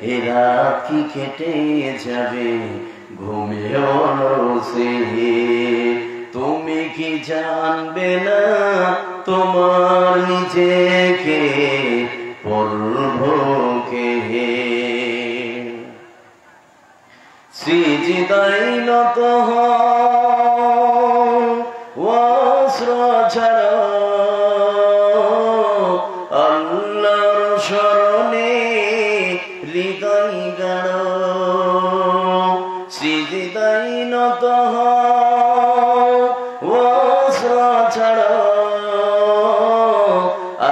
এ রাত কি কেটে যাবে ঘুমেও রোজে। তুমি কি জানবে না তোমার নিজেকে পড়বকে। সিজদায় নত হও ওয়াস্র ছাড়ো আল্লাহর শরণে হৃদয় গাড়ো। সিজদায় নত হও ওয়াস্র ছাড়ো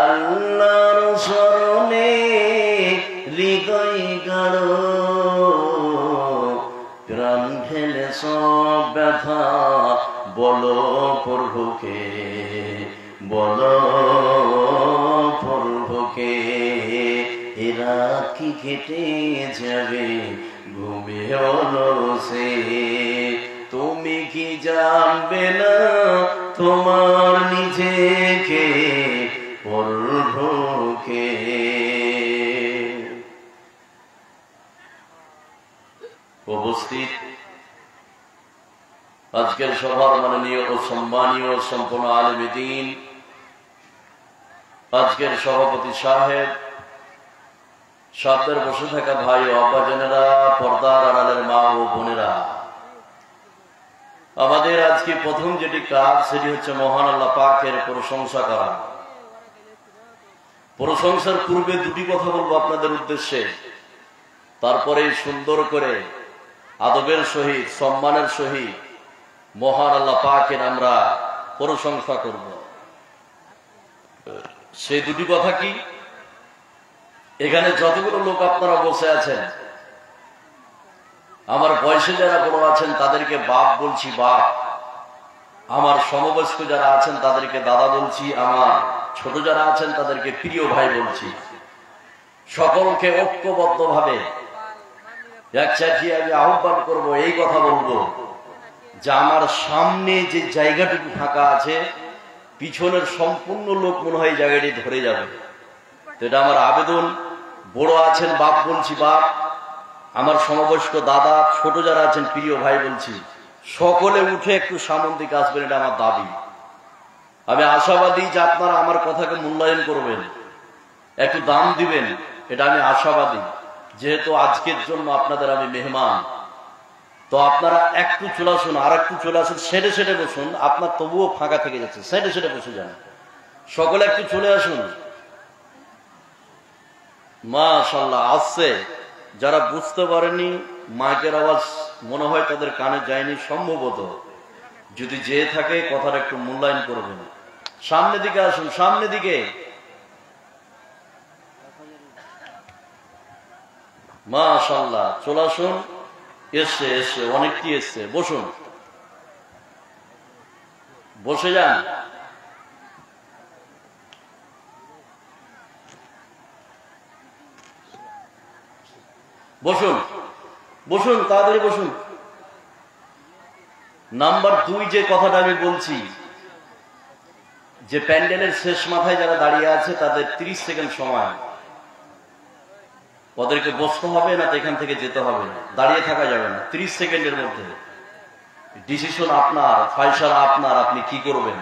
আল্লাহর শরণে হৃদয় গাড়ো। প্রাণ ঢেলে সব ব্যথা বলো প্রভুকে, বলো প্রভুকে। এ রাত কি কেটে যাবে ঘুমেও রোজে। তুমি কি জানবে না তোমার নিজেকে প্রভুকে। উপস্থিত আজকের সভার মাননীয় ও সম্মানীয় সম্পন্ন আলেমে দ্বীন, আজকের সভাপতি সাহেব, সামনের বসে থাকা ভাই ও আব্বাজানেরা, পর্দার আড়ালের মা ও বোনেরা, আমাদের আজকে প্রথম যেটি কাজ সেটি হচ্ছে মহান আল্লাহ পাকের প্রশংসা করা। প্রশংসার পূর্বে দুটি কথা বলবো আপনাদের উদ্দেশ্যে, তারপরে সুন্দর করে আদবের সহিত সম্মানের সহিত মহান আল্লাহ পাকের আমরা প্রশংসা করব। সেই দুটি কথা কি? এখানে যতগুলো লোক আপনারা বসে আছেন, আমার বয়সে যারা বড় আছেন তাদেরকে বাপ বলছি, বাপ। আমার সমবয়স্ক যারা আছেন তাদেরকে দাদা বলছি, আমার ছোট যারা আছেন তাদেরকে প্রিয় ভাই বলছি। সকলকে ঐক্যবদ্ধ ভাবে একসাথে আমি আহ্বান করব, এই কথা বলবো যে আমার সামনে যে জায়গাটুকু ফাঁকা আছে, পিছনের সম্পূর্ণ লোক মনে হয় জায়গাটি ধরে যাবে। তো এটা আমার আবেদন। বড় আছেন বাপ বলছি, বাপ। আমার সমবয়স্ক দাদা, ছোট যারা আছেন প্রিয় ভাই বলছি, সকলে উঠে একটু সামন দিকে আসবেন, এটা আমার দাবি। আমি আশাবাদী যে আপনারা আমার কথাকে মূল্যায়ন করবেন, একটু দাম দিবেন, এটা আমি আশাবাদী। যেহেতু আজকের জন্য আপনাদের আমি মেহমান, তো আপনারা একটু চলে আসুন, আর একটু চলে আসুন, সেটে সেটে বসুন। আপনার তবুও ফাঁকা থেকে যাচ্ছে, সেটে সেটে বসে যান। সকলে একটু চলে আসুন। মাশাআল্লাহ আসছে। যারা বুঝতে পারেনি, মাইকের আওয়াজ মনে হয় তাদের কানে যায়নি সম্ভবত। যদি যেয়ে থাকে কথাটা একটু মূল্যায়ন করবেন। সামনের দিকে আসুন, সামনের দিকে। মাশাআল্লাহ চলে আসুন। এসছে এসছে, অনেকটি এসছে। বসুন, বসে যান। বসুন বসুন, তাড়াতাড়ি বসুন। নাম্বার 2 যে কথাটা আমি বলছি, যে প্যান্ডেলের শেষ মাথায় যারা দাঁড়িয়ে আছে তাদের 30 সেকেন্ড সময়। ওদেরকে বসতে হবে না, এখান থেকে যেতে হবে না, দাঁড়িয়ে থাকা যাবে না। 30 সেকেন্ডের মধ্যে ডিসিশন আপনার, ফয়সালা আপনার। আপনি কি করবেন?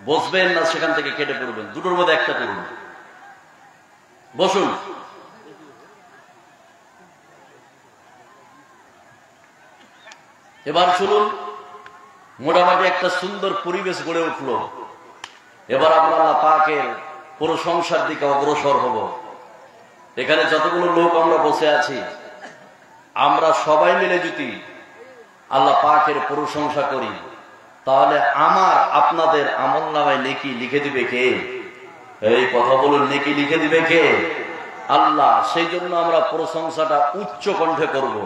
বসবেন না সেখান থেকে কেটে পড়বেন? দুটোর মধ্যে একটা করুন। বসুন। এবার শুনুন, মোটামুটি একটা সুন্দর পরিবেশ গড়ে উঠলো। এবার আমরা আল্লাহ পাকের প্রশংসার দিকে অগ্রসর হব। এখানে যতগুলো লোক আমরা বসে আছি, আমরা সবাই মিলে যদি আল্লাহ পাকের প্রশংসা করি, তাহলে আমার আপনাদের আমলনামায় নেকি লিখে দিবে কে? এই কথা বলুন, নেকি লিখে দিবে কে? আল্লাহ। সেই জন্য আমরা প্রশংসাটা উচ্চ কণ্ঠে করব।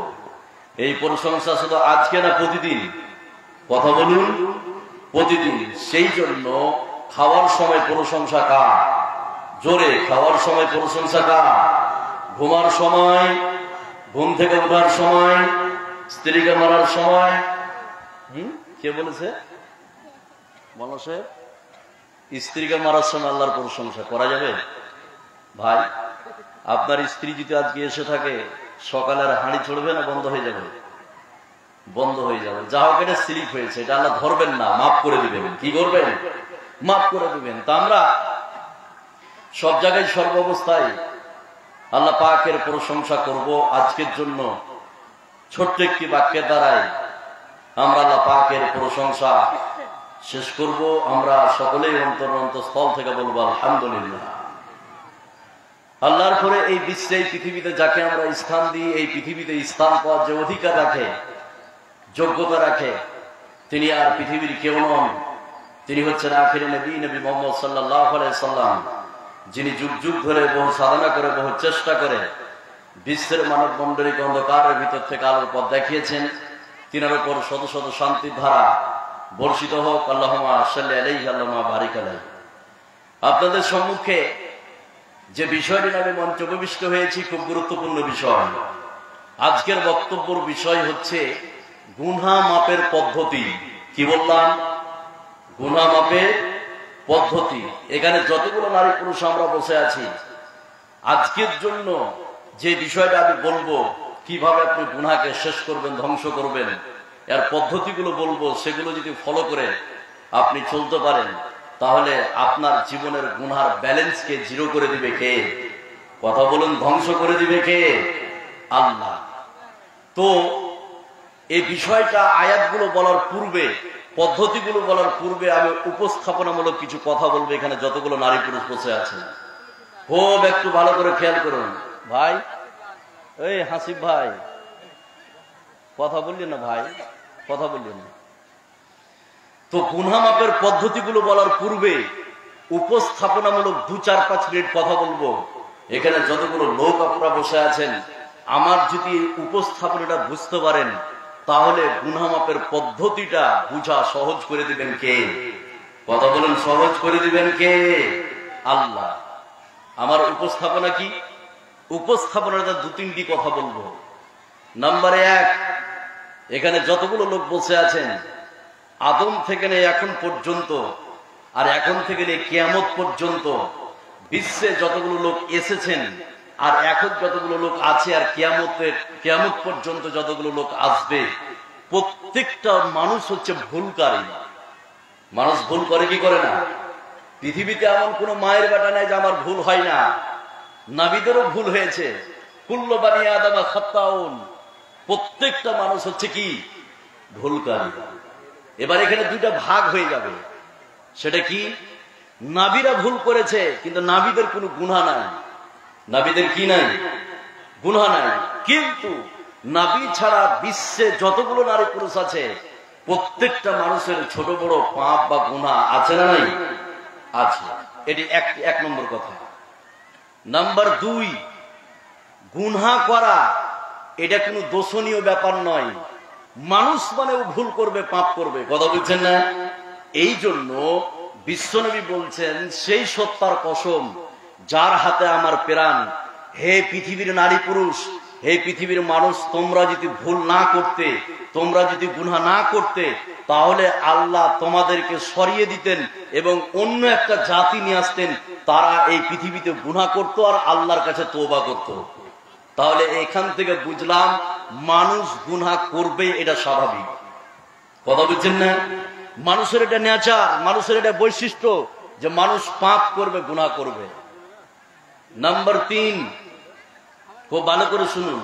এই প্রশংসা শুধু আজকে না, প্রতিদিন। কথা বলুন, প্রতিদিন। সেই জন্য খাওয়ার সময় প্রশংসা কার? জোরে। খাওয়ার সময় প্রশংসা কার? ঘুমার সময়, ঘুম থেকে ওঠার সময়, স্ত্রীকে মারার সময়। কে বলেছে? স্ত্রীকে মারার সময় আল্লাহর প্রশংসা করা যাবে? ভাই আপনার স্ত্রী যদি আজকে এসে থাকে, সকালে আর হাঁড়ি চড়বে না বন্ধ হয়ে যাবে? বন্ধ হয়ে যাবে। যা হোক, এটা স্লিপ হয়েছে, এটা আল্লাহ ধরবেন না, মাফ করে দিবেন। কি করবেন? মাফ করে দিবেন। তা আমরা সব জায়গায় সর্বাবস্থায় আল্লাহ পাকের প্রশংসা করব। আজকের জন্য ছোট্ট একটি বাক্যের দ্বারাই আমরা আল্লাহ পাকের প্রশংসা শেষ করব। আমরা সকলেই অন্তরস্থল থেকে বলবো আলহামদুলিল্লাহ। আল্লাহর পরে এই বিশ্বে, এই পৃথিবীতে যাকে আমরা স্থান দিই, এই পৃথিবীতে স্থান পাওয়ার যে অধিকার রাখে, যোগ্যতা রাখে, তিনি আর পৃথিবীর কেউ নন। তিনি হচ্ছেন আখির নবী, নবী মুহাম্মদ সাল্লাল্লাহু আলাইহি সাল্লাম, যিনি যুগ যুগ ধরে বহু সাধনা করে, বহু চেষ্টা করে বিশ্বের মানব মণ্ডলীকে অন্ধকারের ভিতর থেকে আলোর পথ দেখিয়েছেন। তিনার উপর শত শত শান্তির ধারা বর্ষিত হোক। আল্লাহুম্মা সাল্লি আলাইহি আল্লাহুম্মা বারিক আলাইহি। আপনাদের সম্মুখে যে বিষয়টি আমি মঞ্চে উপবিষ্ট হয়েছি, খুব গুরুত্বপূর্ণ বিষয়। আজকের বক্তব্যের বিষয় হচ্ছে গুনাহ মাপের পদ্ধতি। কি বললাম? গুনাহ মাপের পদ্ধতি। এখানে যতগুলো নারী পুরুষ আমরা বসে আছি, আজকের জন্য যে বিষয়টা আমি বলবো, কিভাবে আপনি গুনাহকে শেষ করবেন, ধ্বংস করবেন, এর পদ্ধতিগুলো বলবো। সেগুলো যদি ফলো করে আপনি চলতে পারেন, তাহলে আপনার জীবনের গুনার ব্যালেন্সকে জিরো করে দিবে কে? কথা বলুন, ধ্বংস করে দিবে কে? আল্লাহ। তো এই বিষয়টা আয়াতগুলো বলার পূর্বে, পদ্ধতিগুলো বলার পূর্বে আমি উপস্থাপনামূলক কিছু কথা বলবো। এখানে যতগুলো নারী পুরুষ বসে আছে, খুব একটু ভালো করে খেয়াল করুন। ভাই, এই হাসিব ভাই, কথা বললেন না ভাই, কথা বললেন না। তো গুনাহ মাপের পদ্ধতিগুলো বলার পূর্বে উপস্থাপনামূলক 2-4-5 মিনিট কথা বলবো। এখানে যতগুলো লোক আপনারা বসে আছেন, আমার যদি উপস্থাপনাটা বুঝতে পারেন, তাহলে গুনাহ মাপের পদ্ধতিটা বুঝা সহজ করে দিবেন কে? কথা বলেন, সহজ করে দিবেন কে? আল্লাহ। আমার উপস্থাপনা কি? উপস্থাপনাটা 2-3টি কথা বলবো। নাম্বার 1, এখানে যতগুলো লোক বসে আছেন, আদম থেকে নিয়ে এখন পর্যন্ত, আর এখন থেকে নিয়ে কিয়ামত পর্যন্ত বিশ্বে যতগুলো লোক এসেছেন, আর এখন যতগুলো লোক আছে, আর কিয়ামত পর্যন্ত যতগুলো লোক আসবে, প্রত্যেকটা মানুষ হচ্ছে ভুলকারী। মানুষ ভুল করে কি করে না? পৃথিবীতে এমন কোন মায়ের বেটা নাই যে আমার ভুল হয় না। নবীদেরও ভুল হয়েছে। কুল্লু বানি আদম খাত্তাউন। প্রত্যেকটা মানুষ হচ্ছে কি? ভুলকারী। এবার এখানে 2টা ভাগ হয়ে যাবে। সেটা কি? নবীরা ভুল করেছে, কিন্তু নবীদের কোনো গুনাহ নাই। নবীদের কি নাই? গুনাহ নাই। কিন্তু নবী ছাড়া বিশ্বে যতগুলো নারী পুরুষ আছে, প্রত্যেকটা মানুষের ছোট বড় পাপ বা গুনাহ আছে না নাই? আছে। এটি এক নম্বর কথা। নাম্বার 2, গুনাহ করা এটা কোনো দোষণীয় ব্যাপার নয়। মানুষ মানেও ভুল করবে, পাপ করবে। কথা বুঝছেন না? এই জন্য বিশ্বনবী বলছেন, সেই সত্তার কসম যার হাতে আমার প্রাণ, হে পৃথিবীর নারী পুরুষ, হে পৃথিবীর মানুষ, তোমরা যদি ভুল না করতে, তোমরা যদি গুনাহ না করতে, তাহলে আল্লাহ তোমাদেরকে সরিয়ে দিতেন এবং অন্য একটা জাতি নিয়ে আসতেন, তারা এই পৃথিবীতে গুনাহ করত আর আল্লাহর কাছে তওবা করত। তাহলে এখান থেকে বুঝলাম মানুষ গুনাহ করবে, এটা স্বাভাবিক। কথা বুঝছেন না? মানুষের এটা নেচার, মানুষের এটা বৈশিষ্ট্য যে মানুষ পাপ করবে, গুনাহ করবে। নাম্বার 3, খুব ভালো করে শুনুন।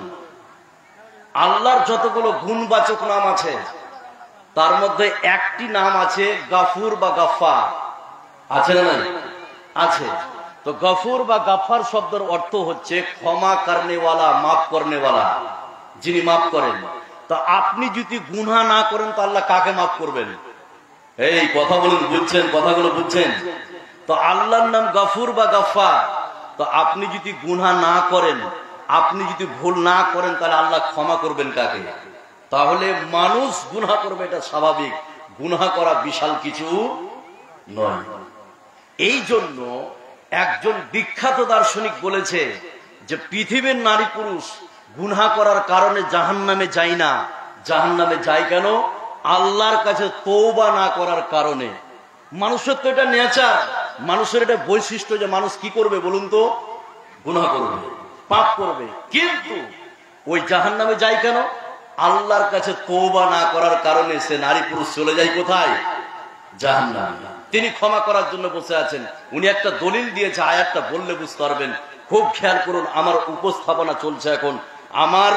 আল্লাহর যতগুলো গুণবাচক নাম আছে, তার মধ্যে একটি নাম আছে গাফুর বা গাফফার। আছে না? আছে। তো গফুর বা গাফফার শব্দের অর্থ হচ্ছে ক্ষমা করনেওয়ালা, মাফ করনেওয়ালা, যিনি মাফ করেন। তো আপনি যদি গুনাহ না করেন, তো আল্লাহ কাকে মাফ করবেন? এই কথা বলুন, বুঝছেন? কথাগুলো বুঝছেন? তো আল্লাহর নাম গফুর বা গাফফার। তো আপনি যদি গুনাহ না করেন, আপনি যদি ভুল না করেন, তাহলে আল্লাহ ক্ষমা করবেন কাকে? তাহলে মানুষ গুনাহ করবে, এটা স্বাভাবিক। গুনাহ করা বিশাল কিছু নয়। এই জন্য একজন বিখ্যাত দার্শনিক বলেছে যে পৃথিবীর নারী পুরুষ গুনাহ করার কারণে জাহান্নামে যায় না। জাহান্নামে যায় কেন? আল্লাহর কাছে তওবা না করার কারণে। মানুষের তো এটা নেচার, মানুষের এটা বৈশিষ্ট্য যে মানুষ কি করবে বলুন তো? গুনাহ করবে, পাপ করবে, কিন্তু ওই জাহান্নামে যায় কেন? আল্লাহর কাছে তওবা না করার কারণে সে নারী পুরুষ চলে যায় কোথায়? জাহান্নামে। তিনি ক্ষমা করার জন্য বসে আছেন। উনি একটা দলিল দিয়েছে, আয়াতটা বললে বুঝতে পারবেন। খুব খেয়াল করুন, আমার উপস্থাপনা চলছে এখন। আমার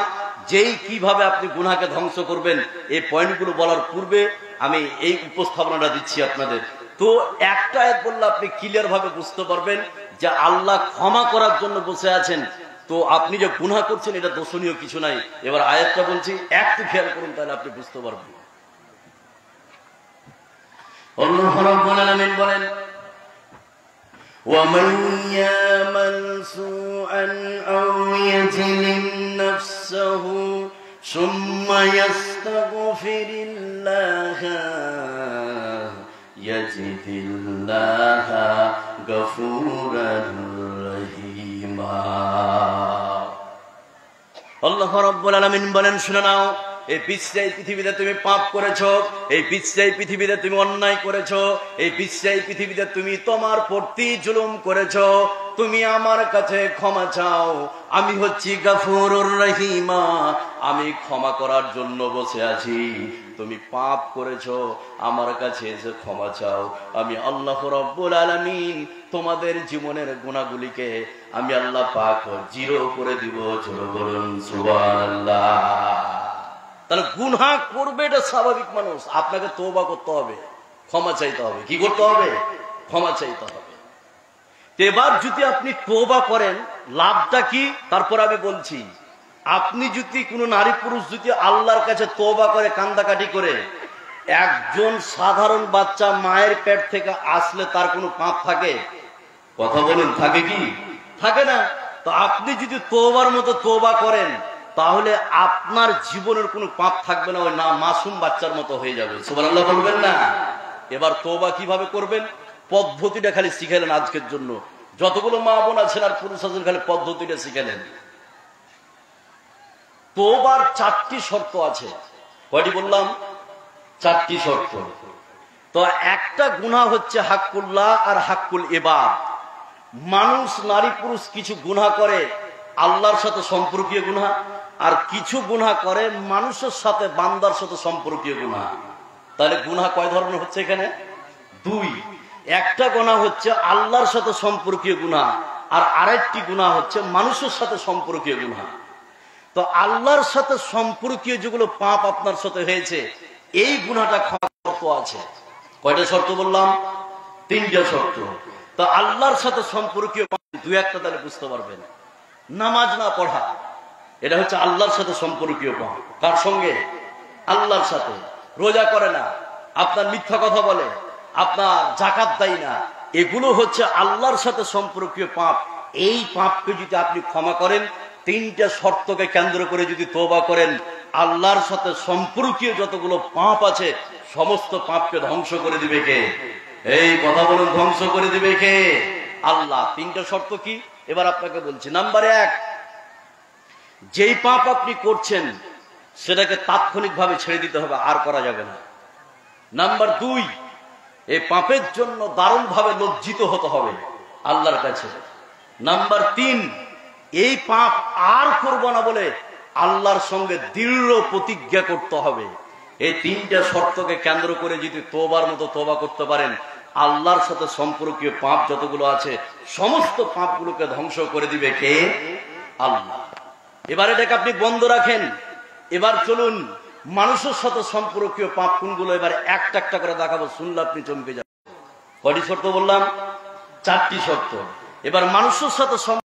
যেই কিভাবে আপনি গুনাহকে ধ্বংস করবেন এই পয়েন্টগুলো বলার পূর্বে আমি এই উপস্থাপনাটা দিচ্ছি আপনাদের। তো একটা আয়াত বললে আপনি ক্লিয়ার ভাবে বুঝতে পারবেন যে আল্লাহ ক্ষমা করার জন্য বসে আছেন। তো আপনি যে গুনাহ করছেন এটা দোষণীয় কিছু নাই। এবার আয়াতটা বলছি, একটু খেয়াল করুন, তাহলে আপনি বুঝতে পারবেন। আল্লাহ রাব্বুল আলামিন বলেন, وَمَنْ يَعْمَلْ سُوءًا أَوْ يَظْلِمْ نَفْسَهُ ثُمَّ يَسْتَغْفِرِ اللَّهَ يَجِدِ اللَّهَ غَفُورًا رَحِيمًا। আল্লাহ রাব্বুল আলামিন বলেন, শুনে নাও, এই পিছাই পৃথিবীতে তুমি পাপ করেছো, এই পিছাই পৃথিবীতে তুমি অন্যায় করেছো, এই পিছাই পৃথিবীতে তুমি তোমার প্রতি জুলুম করেছো, তুমি আমার কাছে ক্ষমা চাও। আমি হচ্ছি গফুরুর রহিমা, আমি ক্ষমা করার জন্য বসে আছি। তুমি পাপ করেছো, আমার কাছে এসে ক্ষমা চাও। আমি আল্লাহ রাব্বুল আলামিন তোমাদের জীবনের গুনাহগুলিকে আমি আল্লাহ পাক জিরো করে দিব। জোরে বলুন সুবহানাল্লাহ। তাহলে গুনাহ করবে এটা স্বাভাবিক মানুষ, আপনাকে তওবা করতে হবে, ক্ষমা চাইতে হবে। কি করতে হবে? ক্ষমা চাইতে হবে। এবার যদি আপনি তওবা করেন, লাভটা কি তারপর আমি বলছি। আপনি যদি কোনো নারী পুরুষ যদি আল্লাহর কাছে তওবা করে, কান্দাকাটি করে, একজন সাধারণ বাচ্চা মায়ের পেট থেকে আসলে তার কোনো পাপ থাকে? কথা বলুন, থাকে কি? থাকে না। তো আপনি যদি তওবার মতো তওবা করেন, তাহলে আপনার জীবনের কোনো পাপ থাকবে না, ওই না মাসুম বাচ্চার মতো হয়ে যাবে। সুবহানাল্লাহ বলবেন না? এবার তওবা কিভাবে করবেন পদ্ধতিটা খালি শিখালেন আজকের জন্য। যতগুলো মা বোন আছেন আর পুরুষ আছেন খালি পদ্ধতিটা শিখালেন। তওবার 4টি শর্ত আছে। কয়টি বললাম? 4টি শর্ত। তো একটা গুনাহ হচ্ছে হাক্কুল্লাহ আর হাক্কুল ইবাদ। মানুষ নারী পুরুষ কিছু গুনাহ করে আল্লাহর সাথে সম্পর্কীয় গুনাহ, আর কিছু গুনাহ করে মানুষের সাথে, বান্দার সাথে সম্পর্কীয় গুনাহ। তাহলে গুনাহ কয় ধরনের হচ্ছে এখানে? 2। একটা গুনাহ হচ্ছে আল্লাহর সাথে সম্পর্কীয় গুনাহ, আর আরেকটি গুনাহ হচ্ছে মানুষের সাথে সম্পর্কীয় গুনাহ। তো আল্লাহর সাথে সম্পর্কীয় যেগুলো পাপ আপনার সাথে হয়েছে, এই গুনাহটা ক্ষমা শর্ত আছে। কয়টা শর্ত বললাম? 3টা শর্ত। তো আল্লাহর সাথে সম্পর্কীয় 2-1টা তাহলে বুঝতে পারবেন। নামাজ না পড়া, এটা হচ্ছে আল্লাহর সাথে সম্পর্কীয় পাপ। কার সঙ্গে? আল্লাহর সাথে। রোজা করে না, আপনার মিথ্যা কথা বলে, আপনার যাকাত দেয় না, এগুলো হচ্ছে আল্লাহর সাথে সম্পর্কীয় পাপ। এই পাপকে যদি আপনি ক্ষমা করেন, 3টা শর্তকে কেন্দ্র করে যদি তওবা করেন, আল্লাহর সাথে সম্পর্কীয় যতগুলো পাপ আছে সমস্ত পাপকে ধ্বংস করে দিবে কে? এই কথা বলুন, ধ্বংস করে দিবে কে? আল্লাহ। 3টা শর্ত কি এবার আপনাকে বলছি। নাম্বার 1, যেই পাপ আপনি করছেন সেটাকে তাৎক্ষণিকভাবে ছেড়ে দিতে হবে, আর করা যাবে না। নাম্বার 2, এই পাপের জন্য দারুণভাবে লজ্জিত হতে হবে আল্লাহর কাছে। নাম্বার 3, এই পাপ আর করব না বলে আল্লাহর সঙ্গে দৃঢ় প্রতিজ্ঞা করতে হবে। এই 3টা শর্তকে কেন্দ্র করে যদি তওবার মতো তওবা করতে পারেন, আল্লাহর সাথে সম্পর্কীয় পাপ যতগুলো আছে সমস্ত পাপগুলোকে ধ্বংস করে দিবে কে? আল্লাহ। এবার এটাকে আপনি বন্ধ রাখেন। এবার চলুন মানুষের সাথে সম্পর্কীয় পাপ কোনগুলো এবার একটা একটা করে দেখাবো, শুনলে আপনি চমকে যাবেন। কয়টি শর্ত বললাম? 4টি শর্ত। এবার মানুষের সাথে